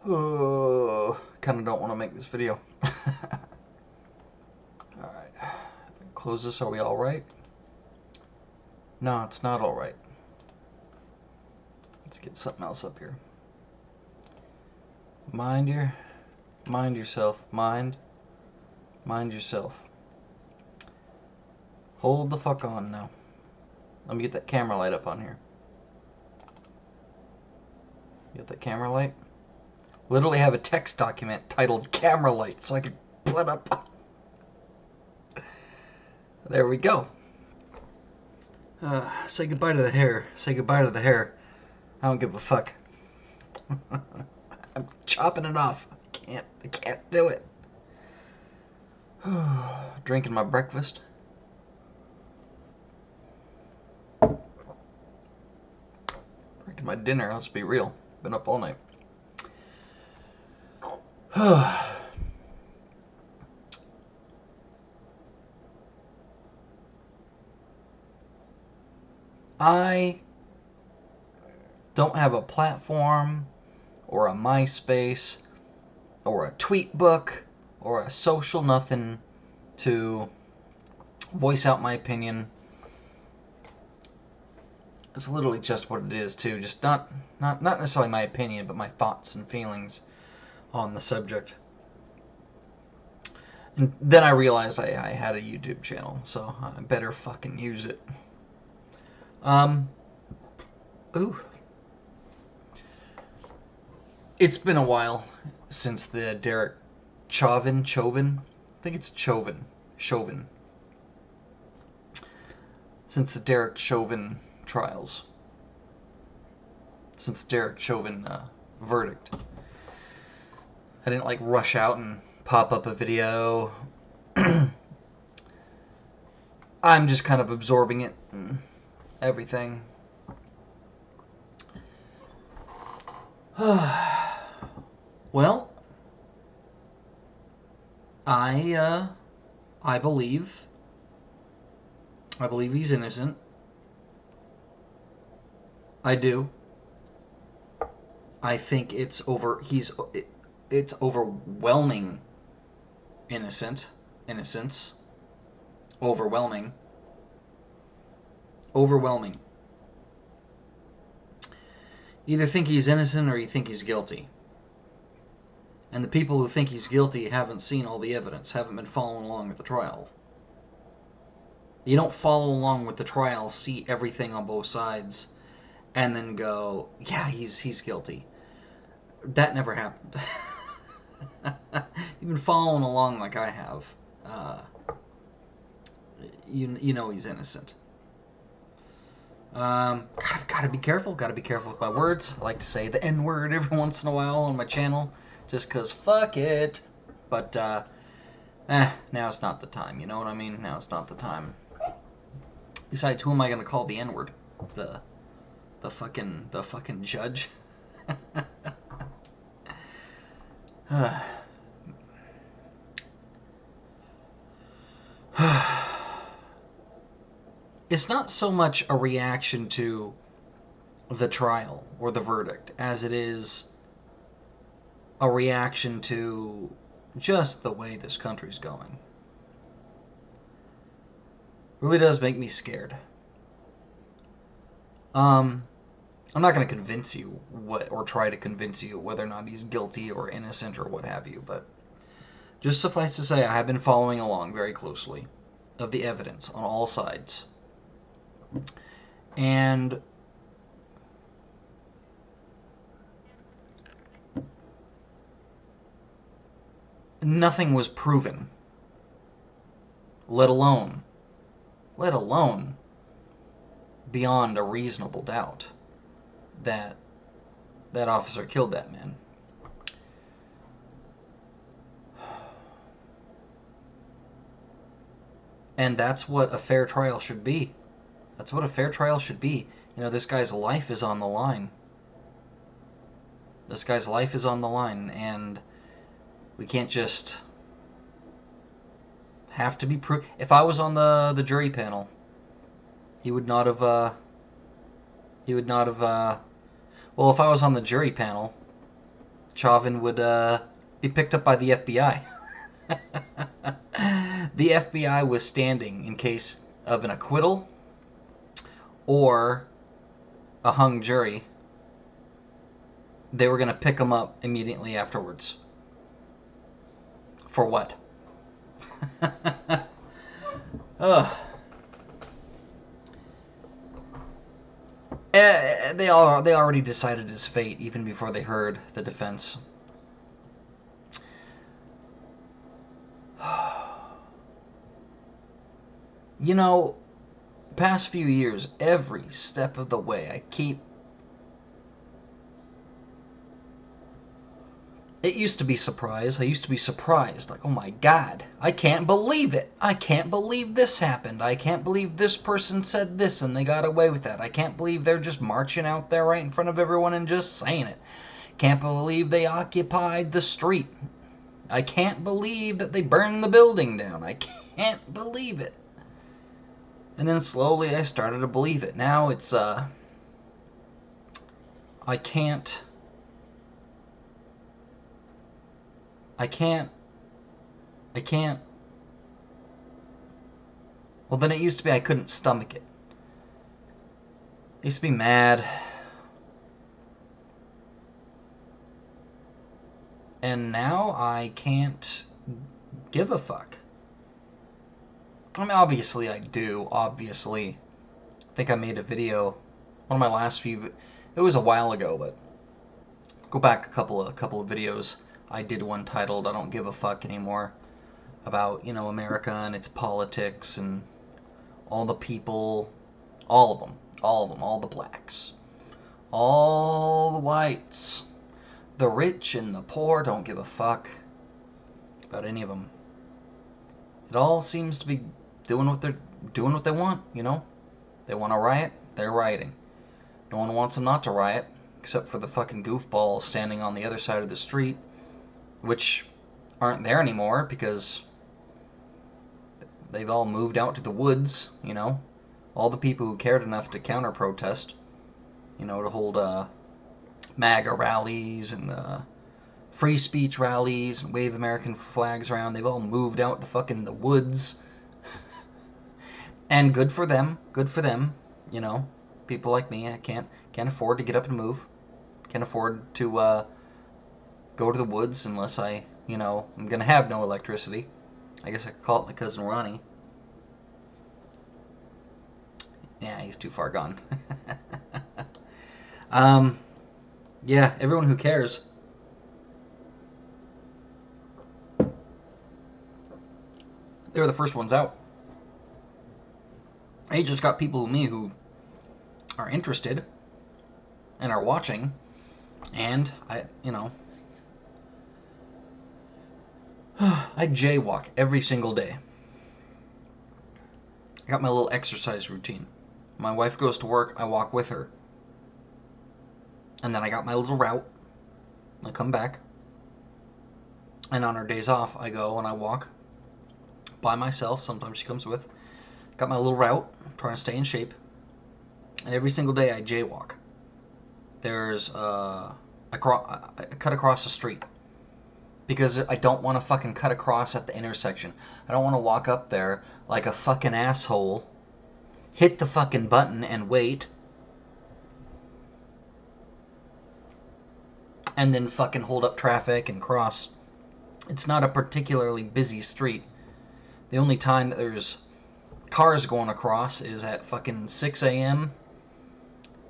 Oh, kind of don't want to make this video. Alright. Close this. Are we alright? No, it's not alright. Let's get something else up here. Mind yourself. Mind yourself. Hold the fuck on now. Let me get that camera light up on here. Get that camera light? Literally have a text document titled camera light so I can put up. There we go. Say goodbye to the hair. Say goodbye to the hair. I don't give a fuck. I'm chopping it off. I can't do it. Drinking my breakfast. Drinking my dinner, let's be real. Been up all night. I don't have a platform or a MySpace or a tweet book or a social nothing to voice out my opinion. It's literally just what it is too. Just not necessarily my opinion, but my thoughts and feelings on the subject. And then I realized I had a YouTube channel, so I better fucking use it. Ooh. It's been a while since the Derek Chauvin, I think it's Chauvin. Since the Derek Chauvin trials. Since Derek Chauvin verdict. I didn't like rush out and pop up a video. I'm just kind of absorbing it and everything. Well, I believe he's innocent. I do. I think it's overwhelming innocence. Overwhelming. Either think he's innocent or you think he's guilty. And the people who think he's guilty haven't seen all the evidence, haven't been following along with the trial. You don't follow along with the trial, see everything on both sides, and then go, yeah, he's guilty. That never happened. You've been following along like I have. You know he's innocent. Gotta be careful. Gotta be careful with my words. I like to say the N-word every once in a while on my channel, just cause fuck it. But now it's not the time. You know what I mean? Now it's not the time. Besides, who am I gonna call the N-word? The fucking judge. It's not so much a reaction to the trial or the verdict as it is a reaction to just the way this country's going. It really does make me scared. I'm not going to convince you or try to convince you whether or not he's guilty or innocent or what have you, but just suffice to say, I have been following along very closely of the evidence on all sides. And nothing was proven, let alone beyond a reasonable doubt that that officer killed that man. And that's what a fair trial should be. That's what a fair trial should be. You know, this guy's life is on the line. This guy's life is on the line, and we can't just have to be proved. If I was on the jury panel, he would not have. Well, if I was on the jury panel, Chauvin would be picked up by the FBI. The FBI was standing in case of an acquittal or a hung jury. They were going to pick him up immediately afterwards. For what? Ugh. They already decided his fate even before they heard the defense. You know, past few years, every step of the way, It used to be surprise. I used to be surprised. Like, oh my God, I can't believe it. I can't believe this happened. I can't believe this person said this and they got away with that. I can't believe they're just marching out there right in front of everyone and just saying it. Can't believe they occupied the street. I can't believe that they burned the building down. I can't believe it. And then slowly I started to believe it. Now it's, I can't. Well, then it used to be I couldn't stomach it. I used to be mad. And now I can't give a fuck. I mean, obviously I do. Obviously. I think I made a video. One of my last few... It was a while ago, but... Go back a couple of videos. I did one titled I Don't Give a Fuck Anymore. About, you know, America and its politics and all the people. All of them. All the blacks. All the whites. The rich and the poor don't give a fuck about any of them. It all seems to be doing what they want, you know? They want to riot, they're rioting. No one wants them not to riot, except for the fucking goofballs standing on the other side of the street, which aren't there anymore because they've all moved out to the woods, you know? All the people who cared enough to counter-protest, you know, to hold MAGA rallies and free speech rallies and wave American flags around. They've all moved out to fucking the woods. And good for them, you know. People like me, I can't afford to get up and move. Can't afford to go to the woods unless I'm gonna have no electricity. I guess I could call it my cousin Ronnie. Yeah, he's too far gone. Yeah, everyone who cares. They were the first ones out. They just got people like me who are interested and are watching, and I jaywalk every single day. I got my little exercise routine. My wife goes to work, I walk with her. And then I got my little route. I come back. And on our days off, I go and I walk by myself. Sometimes she comes with. Got my little route, trying to stay in shape. And every single day I jaywalk. There's I cut across the street. Because I don't want to fucking cut across at the intersection. I don't want to walk up there like a fucking asshole, hit the fucking button and wait, and then fucking hold up traffic and cross. It's not a particularly busy street. The only time that there's cars going across is at fucking 6 a.m.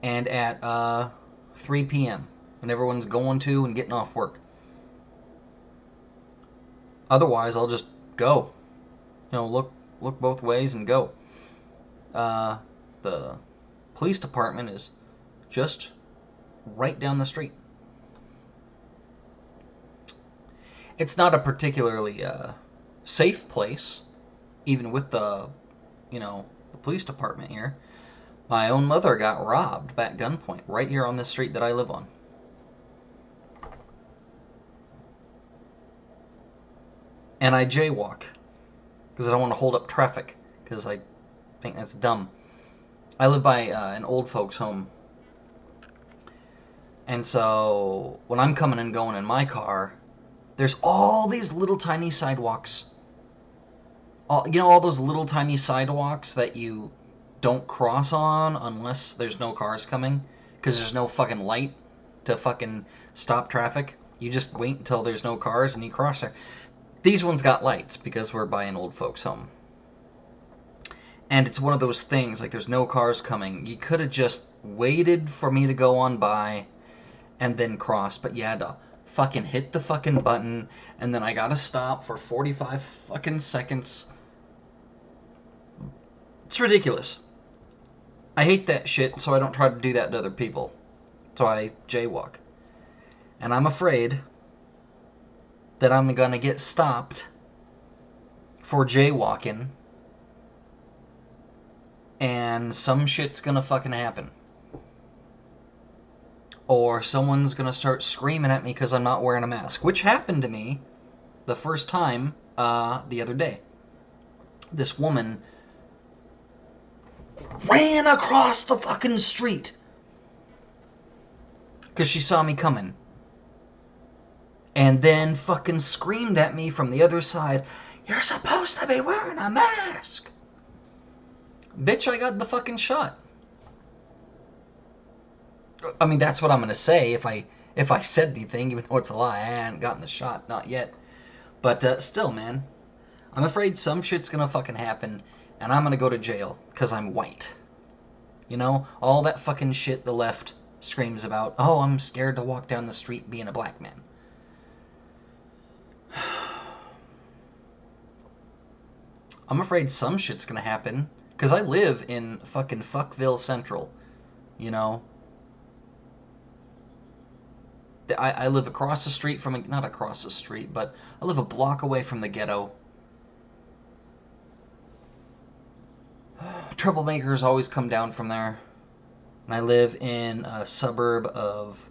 and at 3 p.m. when everyone's going to and getting off work. Otherwise, I'll just go. You know, look both ways and go. The police department is just right down the street. It's not a particularly safe place, even with the police department here. My own mother got robbed at gunpoint right here on this street that I live on. And I jaywalk because I don't want to hold up traffic because I think that's dumb. I live by an old folks home. And so when I'm coming and going in my car, there's all these little tiny sidewalks. All those little tiny sidewalks that you don't cross on unless there's no cars coming, because there's no fucking light to fucking stop traffic. You just wait until there's no cars and you cross there. These ones got lights because we're by an old folks home. And it's one of those things, like there's no cars coming. You could have just waited for me to go on by and then cross, but you had to fucking hit the fucking button, and then I gotta stop for 45 fucking seconds. It's ridiculous. I hate that shit, so I don't try to do that to other people. So I jaywalk. And I'm afraid that I'm gonna get stopped for jaywalking, and some shit's gonna fucking happen. Or someone's gonna start screaming at me because I'm not wearing a mask, which happened to me the first time the other day. This woman ran across the fucking street because she saw me coming, and then fucking screamed at me from the other side, "You're supposed to be wearing a mask!" Bitch, I got the fucking shot. I mean, that's what I'm gonna say if I said anything, even though it's a lie. I hadn't gotten the shot, not yet. But still, man, I'm afraid some shit's gonna fucking happen, and I'm gonna go to jail because I'm white. You know, all that fucking shit the left screams about. Oh, I'm scared to walk down the street being a black man. I'm afraid some shit's gonna happen because I live in fucking Fuckville Central. You know, I live across the street from, not across the street, but I live a block away from the ghetto. Troublemakers always come down from there. And I live in a suburb of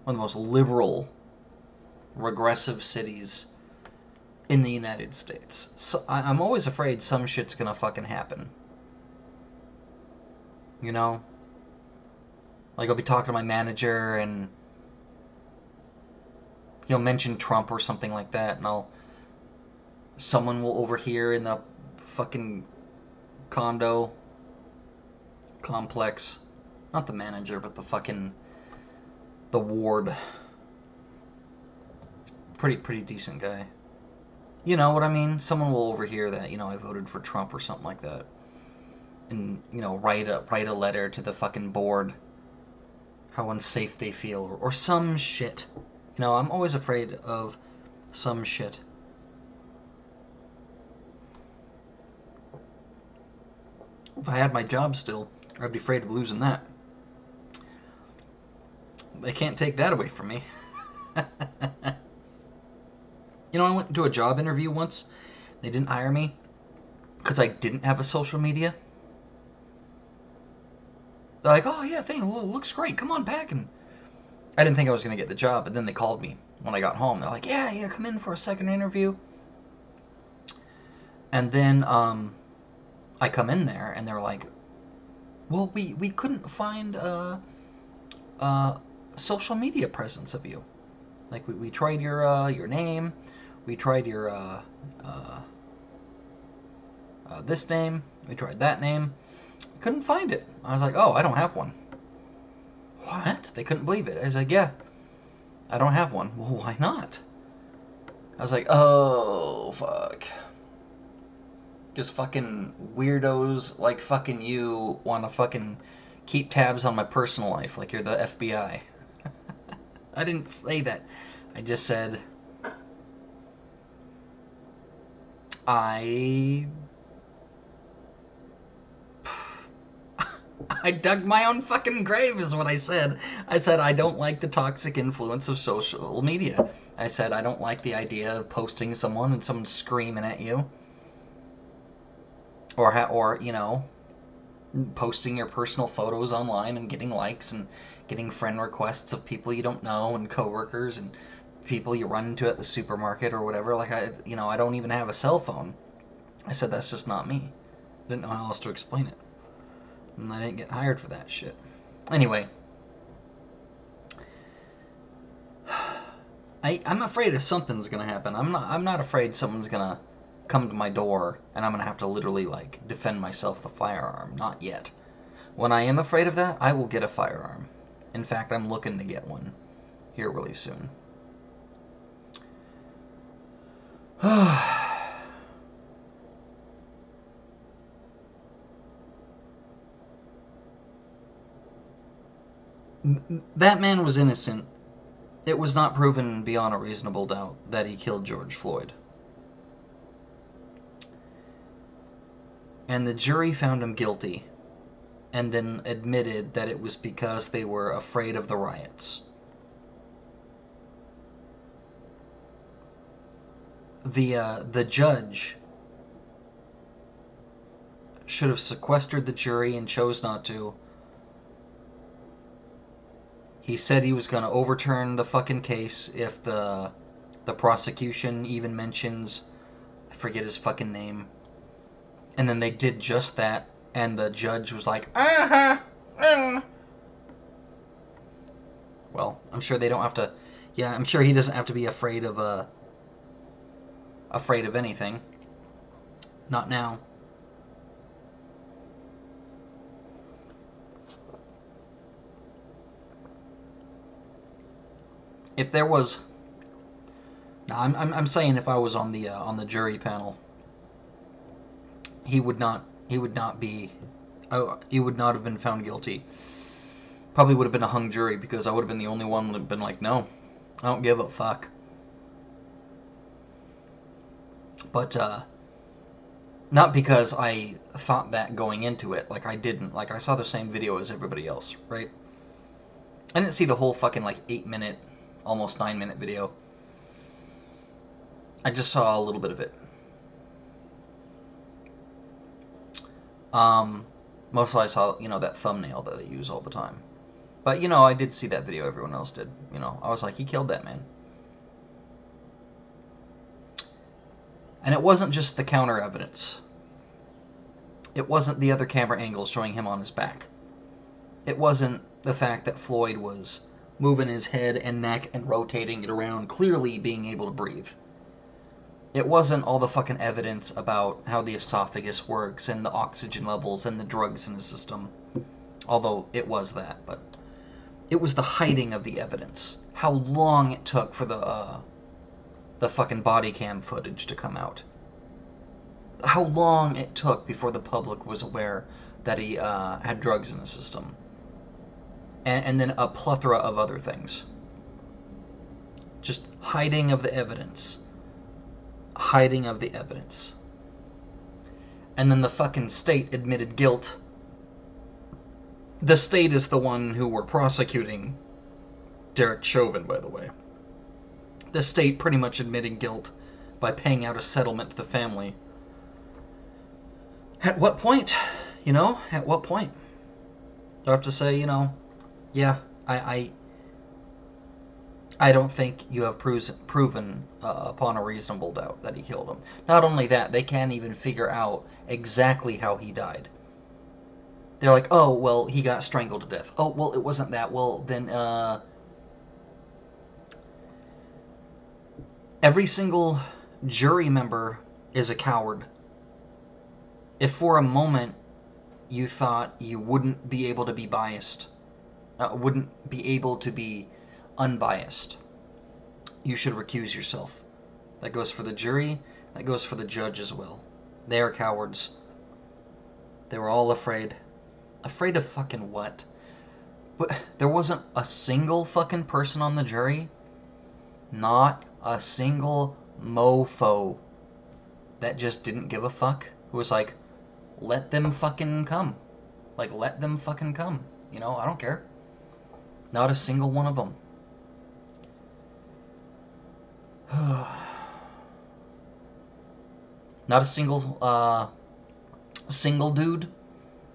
one of the most liberal, regressive cities in the United States. So I'm always afraid some shit's gonna fucking happen. You know? Like, I'll be talking to my manager and he'll mention Trump or something like that, and someone will overhear in the fucking condo complex, not the manager, but the ward. Pretty decent guy. You know what I mean? Someone will overhear that, I voted for Trump or something like that, and write a letter to the fucking board how unsafe they feel, or some shit. I'm always afraid of some shit. If I had my job still, I'd be afraid of losing that. They can't take that away from me. I went to a job interview once. They didn't hire me because I didn't have a social media. They're like, "Oh yeah, thing looks great. Come on back." And I didn't think I was gonna get the job, but then they called me when I got home. They're like, "Yeah, come in for a second interview." And then I come in there, and they're like, "Well, we couldn't find a social media presence of you. Like we tried your name, we tried your this name, we tried that name, we couldn't find it." I was like, "Oh, I don't have one." What? They couldn't believe it. I was like, "Yeah, I don't have one." "Well, why not?" I was like, "Oh, fuck." Just fucking weirdos like fucking you want to fucking keep tabs on my personal life like you're the FBI. I didn't say that. I just said I dug my own fucking grave is what I said. I said I don't like the toxic influence of social media. I said I don't like the idea of posting someone and someone screaming at you. Or posting your personal photos online and getting likes and getting friend requests of people you don't know and coworkers and people you run into at the supermarket or whatever. Like I don't even have a cell phone. I said that's just not me. Didn't know how else to explain it. And I didn't get hired for that shit. Anyway, I'm afraid if something's gonna happen. I'm not afraid someone's gonna come to my door and I'm gonna have to literally like defend myself with a firearm. Not yet. When I am afraid of that, I will get a firearm. In fact, I'm looking to get one here really soon. That man was innocent. It was not proven beyond a reasonable doubt that he killed George Floyd. And the jury found him guilty and then admitted that it was because they were afraid of the riots. The judge should have sequestered the jury and chose not to. He said he was going to overturn the fucking case if the prosecution even mentions, I forget his fucking name. And then they did just that, and the judge was like, Well, I'm sure they don't have to. Yeah, I'm sure he doesn't have to be afraid of anything. Not now. If there was, now I'm saying if I was on the jury panel, he would not be, he would not have been found guilty. Probably would have been a hung jury because I would have been the only one who would have been like, no, I don't give a fuck. But not because I thought that going into it. Like I didn't. Like I saw the same video as everybody else, right? I didn't see the whole fucking like 8-minute, almost 9-minute video. I just saw a little bit of it. Mostly I saw, that thumbnail that they use all the time. But, I did see that video everyone else did. I was like, he killed that man. And it wasn't just the counter evidence. It wasn't the other camera angles showing him on his back. It wasn't the fact that Floyd was moving his head and neck and rotating it around, clearly being able to breathe. It wasn't all the fucking evidence about how the esophagus works and the oxygen levels and the drugs in the system. Although it was that, but it was the hiding of the evidence. How long it took for the fucking body cam footage to come out. How long it took before the public was aware that he had drugs in the system. And then a plethora of other things. Just hiding of the evidence. Hiding of the evidence. And then the fucking state admitted guilt. The state is the one who were prosecuting Derek Chauvin, by the way. The state pretty much admitting guilt by paying out a settlement to the family. At what point? At what point? Do I have to say, yeah, I don't think you have proven upon a reasonable doubt that he killed him. Not only that, they can't even figure out exactly how he died. They're like, oh, well, he got strangled to death. Oh, well, it wasn't that. Well, then, every single jury member is a coward. If for a moment you thought you wouldn't be able to be biased, wouldn't be able to be unbiased, you should recuse yourself. That goes for the jury, that goes for the judge as well. They are cowards. They were all afraid. Afraid of fucking what? But there wasn't a single fucking person on the jury. Not a single mofo that just didn't give a fuck. Who was like, let them fucking come. Like, let them fucking come. I don't care. Not a single one of them. Not a single dude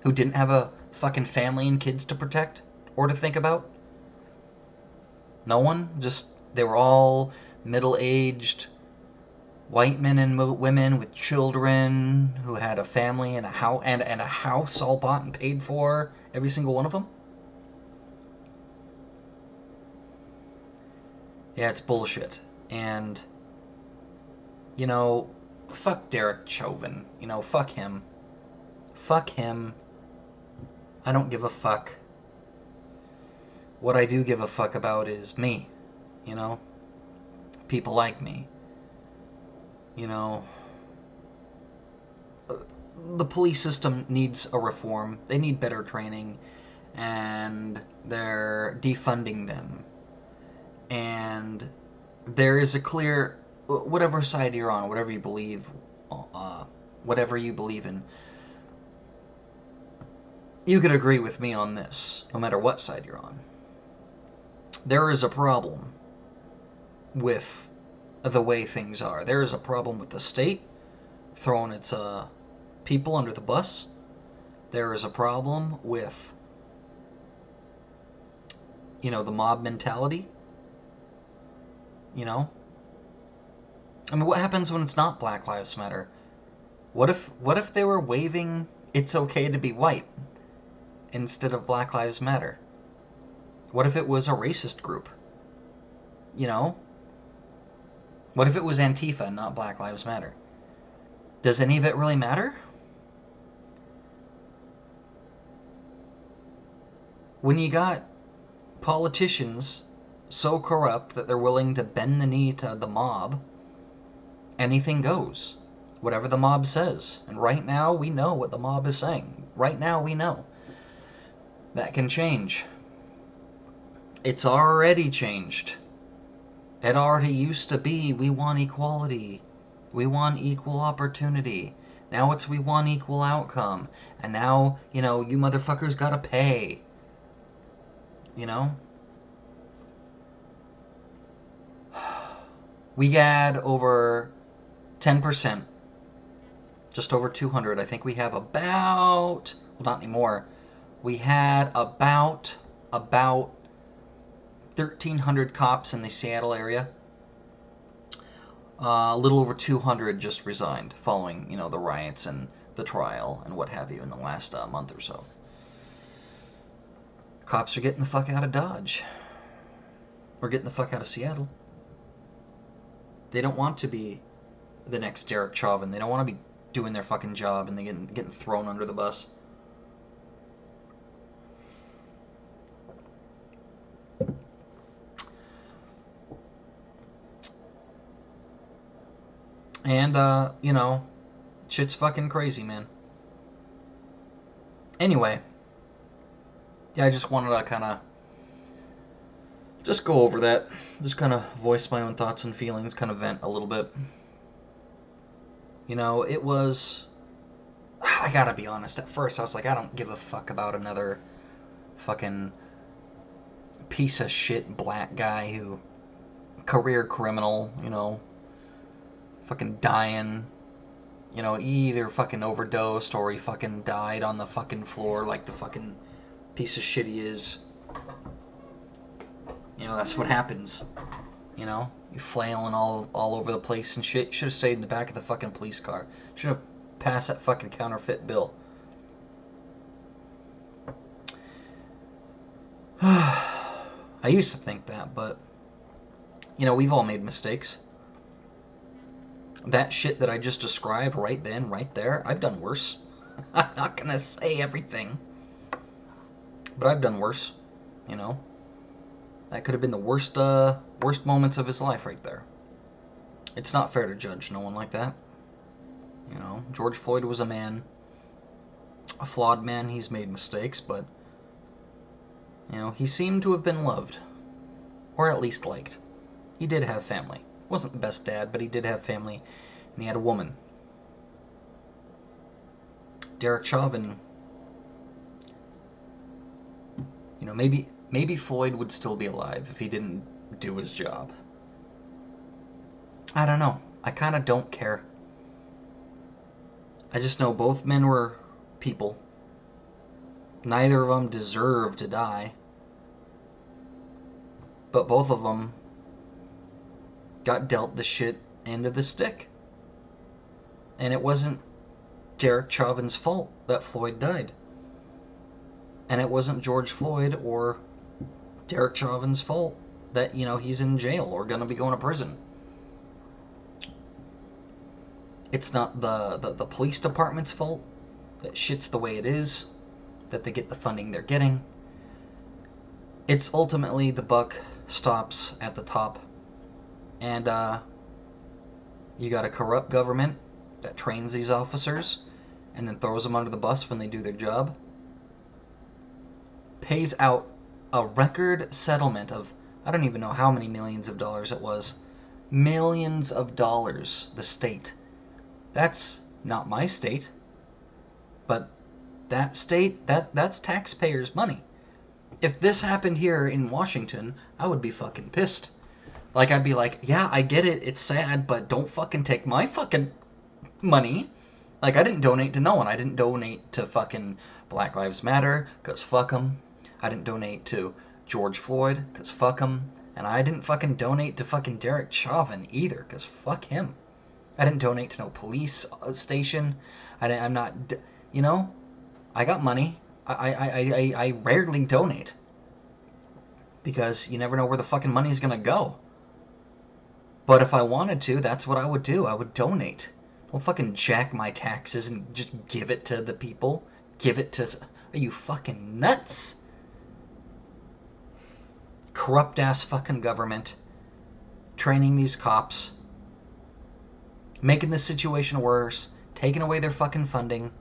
who didn't have a fucking family and kids to protect or to think about. No one. Just, they were all middle-aged white men and women with children who had a family and a house all bought and paid for, every single one of them. Yeah, it's bullshit. And, you know, fuck Derek Chauvin. You know, fuck him. Fuck him. I don't give a fuck. What I do give a fuck about is me. You know? People like me. You know, the police system needs a reform. They need better training, and they're defunding them. And there is a clear, whatever side you're on, whatever you believe in, you could agree with me on this, no matter what side you're on. There is a problem with the way things are. There is a problem with the state throwing its people under the bus. There is a problem with, you know, the mob mentality. You know? I mean, what happens when it's not Black Lives Matter? What if they were waving "It's okay to be white" instead of Black Lives Matter? What if it was a racist group? You know? What if it was Antifa and not Black Lives Matter? Does any of it really matter? When you got politicians so corrupt that they're willing to bend the knee to the mob, anything goes. Whatever the mob says. And right now, we know what the mob is saying. Right now, we know. That can change. It's already changed. It already used to be, we want equality. We want equal opportunity. Now it's we want equal outcome. And now, you know, you motherfuckers gotta pay. You know? We had over 10%. Just over 200. I think we have about, well, not anymore. We had about 1,300 cops in the Seattle area. A little over 200 just resigned following, you know, the riots and the trial and what have you in the last month or so. Cops are getting the fuck out of Dodge. Or getting the fuck out of Seattle. They don't want to be the next Derek Chauvin. They don't want to be doing their fucking job and they getting thrown under the bus. And, you know, shit's fucking crazy, man. Anyway, yeah, I just wanted to kind of just go over that. Just kind of voice my own thoughts and feelings, kind of vent a little bit. You know, it was, I gotta be honest, at first I was like, I don't give a fuck about another fucking piece of shit black guy who, career criminal, you know, fucking dying, you know, he either fucking overdosed or he fucking died on the fucking floor like the fucking piece of shit he is. You know, that's what happens. You know, you flailing all over the place and shit. Should have stayed in the back of the fucking police car. Should have passed that fucking counterfeit bill. I used to think that, but, you know, we've all made mistakes. That shit that I just described right then, right there, I've done worse. I'm not gonna say everything, but I've done worse, you know. That could have been the worst moments of his life right there. It's not fair to judge no one like that. You know, George Floyd was a man, a flawed man. He's made mistakes, but, you know, he seemed to have been loved, or at least liked. He did have family. Wasn't the best dad, but he did have family, and he had a woman. Derek Chauvin, you know, maybe Floyd would still be alive if he didn't do his job. I don't know. I kind of don't care. I just know both men were people. Neither of them deserved to die. But both of them got dealt the shit end of the stick. And it wasn't Derek Chauvin's fault that Floyd died. And it wasn't George Floyd or Derek Chauvin's fault that, you know, he's in jail or gonna be going to prison. It's not the police department's fault that shit's the way it is, that they get the funding they're getting. It's ultimately the buck stops at the top. And you got a corrupt government that trains these officers and then throws them under the bus when they do their job. Pays out a record settlement of, I don't even know how many millions of dollars it was. Millions of dollars, the state. That's not my state. But that state, that's taxpayers' money. If this happened here in Washington, I would be fucking pissed. Like, I'd be like, yeah, I get it, it's sad, but don't fucking take my fucking money. Like, I didn't donate to no one. I didn't donate to fucking Black Lives Matter, because fuck them. I didn't donate to George Floyd, because fuck him. And I didn't fucking donate to fucking Derek Chauvin either, because fuck him. I didn't donate to no police station. I'm not, you know, I got money. I rarely donate. Because you never know where the fucking money's gonna go. But if I wanted to, that's what I would do. I would donate. Don't fucking jack my taxes and just give it to the people. Give it to... Are you fucking nuts? Corrupt-ass fucking government. Training these cops. Making the situation worse. Taking away their fucking funding.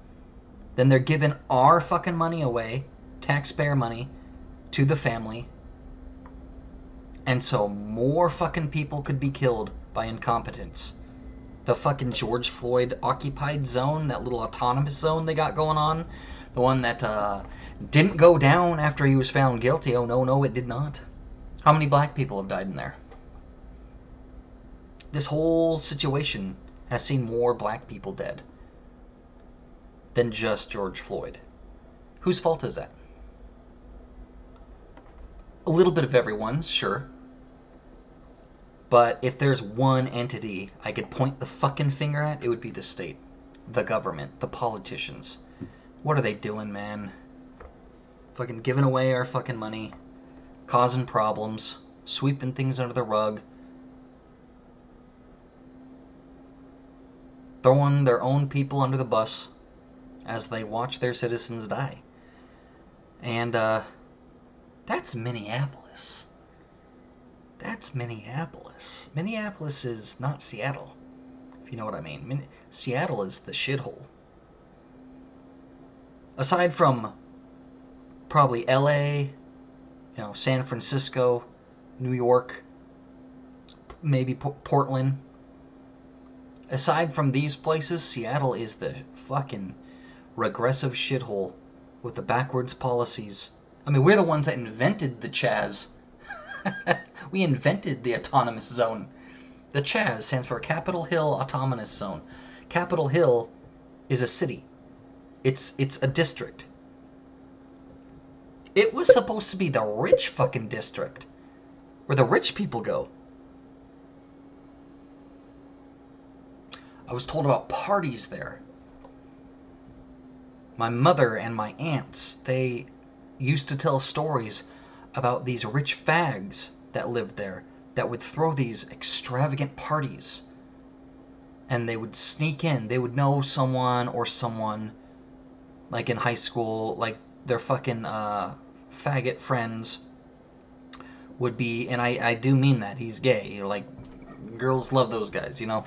Then they're giving our fucking money away. Taxpayer money. To the family. And so more fucking people could be killed by incompetence. The fucking George Floyd occupied zone, that little autonomous zone they got going on, the one that didn't go down after he was found guilty. Oh, no, it did not. How many black people have died in there? This whole situation has seen more black people dead than just George Floyd. Whose fault is that? A little bit of everyone's, sure. But if there's one entity I could point the fucking finger at, it would be the state. The government. The politicians. What are they doing, man? Fucking giving away our fucking money. Causing problems. Sweeping things under the rug. Throwing their own people under the bus as they watch their citizens die. And, that's Minneapolis. That's Minneapolis. Minneapolis is not Seattle, if you know what I mean. Seattle is the shithole. Aside from probably LA, you know, San Francisco, New York, maybe Portland. Aside from these places, Seattle is the fucking regressive shithole with the backwards policies. I mean, we're the ones that invented the Chaz. We invented the autonomous zone. The Chaz stands for Capitol Hill Autonomous Zone. Capitol Hill is a city. It's a district. It was supposed to be the rich fucking district, where the rich people go. I was told about parties there. My mother and my aunts, they used to tell stories about these rich fags that lived there that would throw these extravagant parties. And they would sneak in. They would know someone or someone, like in high school, like their fucking faggot friends would be, and I do mean that, he's gay. Like, girls love those guys, you know?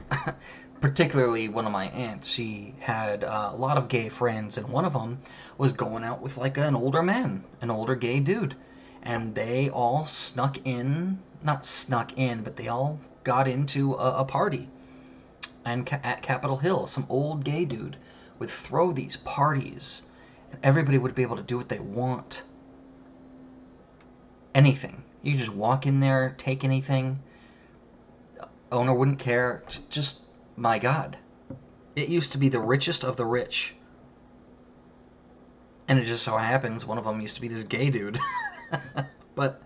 Particularly one of my aunts, she had a lot of gay friends, and one of them was going out with like an older man, an older gay dude. And they all snuck in, not snuck in, but they all got into a party. And at Capitol Hill, some old gay dude would throw these parties, and everybody would be able to do what they want. Anything. You just walk in there, take anything. Owner wouldn't care. Just, my God. It used to be the richest of the rich. And it just so happens one of them used to be this gay dude. But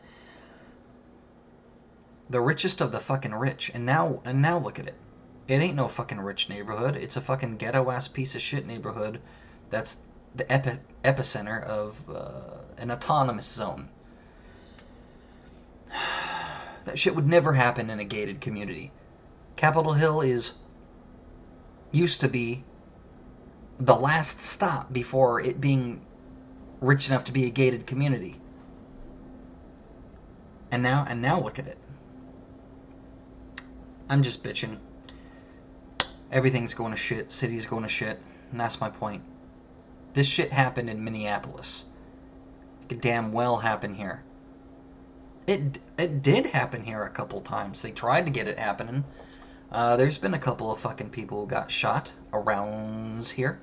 the richest of the fucking rich, and now look at it. It ain't no fucking rich neighborhood. It's a fucking ghetto-ass piece of shit neighborhood that's the epicenter of an autonomous zone. That shit would never happen in a gated community. Capitol Hill used to be the last stop before it being rich enough to be a gated community. And now look at it. I'm just bitching. Everything's going to shit. City's going to shit. And that's my point. This shit happened in Minneapolis. It could damn well happen here. It did happen here a couple times. They tried to get it happening. There's been a couple of fucking people who got shot around here.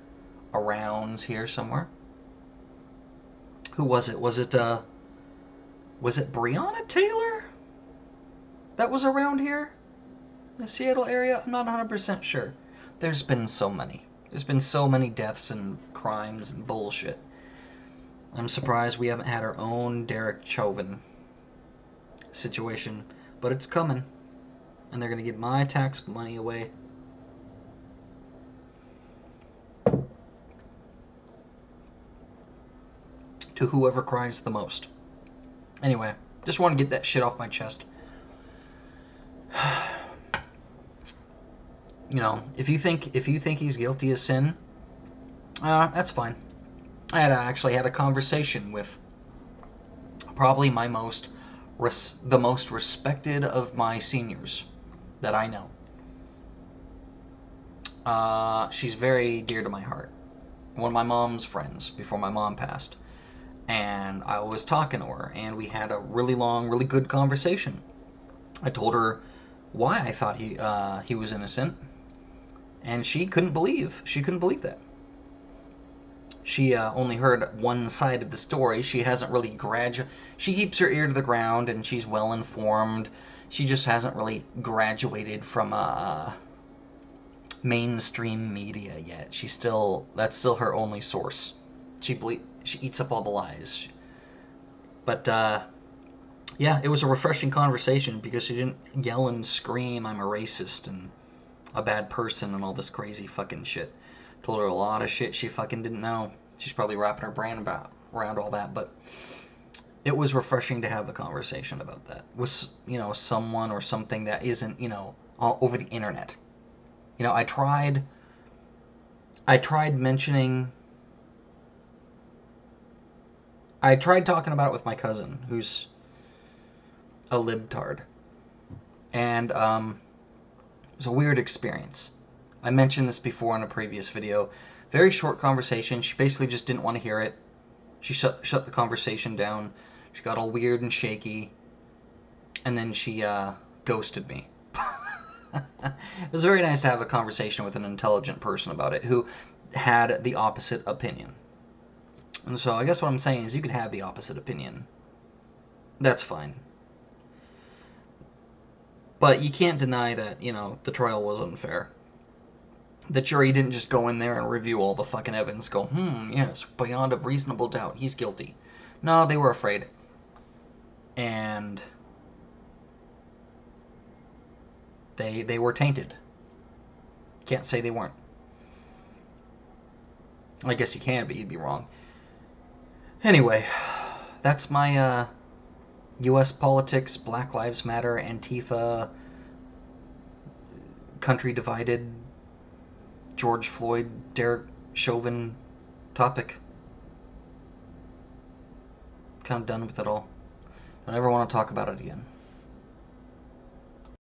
Around here somewhere. Who was it? Was it Breonna Taylor that was around here? The Seattle area? I'm not 100% sure. There's been so many. There's been so many deaths and crimes and bullshit. I'm surprised we haven't had our own Derek Chauvin situation. But it's coming. And they're going to give my tax money away. To whoever cries the most. Anyway, just want to get that shit off my chest. You know, if you think he's guilty of sin, that's fine. I actually had a conversation with probably the most respected of my seniors that I know. She's very dear to my heart. One of my mom's friends before my mom passed. And I was talking to her, and we had a really long, really good conversation. I told her why I thought he was innocent, and she couldn't believe that. She only heard one side of the story. She hasn't really she keeps her ear to the ground, and she's well informed. She just hasn't really graduated from mainstream media yet. That's still her only source. She eats up all the lies. But yeah, it was a refreshing conversation because she didn't yell and scream, "I'm a racist and a bad person," and all this crazy fucking shit. Told her a lot of shit she fucking didn't know. She's probably wrapping her brain around all that, but it was refreshing to have a conversation about that with, someone or something that isn't, all over the internet. I tried talking about it with my cousin, who's a libtard. And it was a weird experience. I mentioned this before in a previous video. Very short conversation. She basically just didn't want to hear it. She shut the conversation down. She got all weird and shaky. And then she ghosted me. It was very nice to have a conversation with an intelligent person about it who had the opposite opinion. And so I guess what I'm saying is you could have the opposite opinion. That's fine. But you can't deny that, the trial was unfair. The jury didn't just go in there and review all the fucking evidence, go, yes, beyond a reasonable doubt, he's guilty. No, they were afraid. And they were tainted. Can't say they weren't. I guess you can, but you'd be wrong. Anyway, that's my U.S. politics, Black Lives Matter, Antifa, country divided, George Floyd, Derek Chauvin topic. Kind of done with it all. Don't ever want to talk about it again.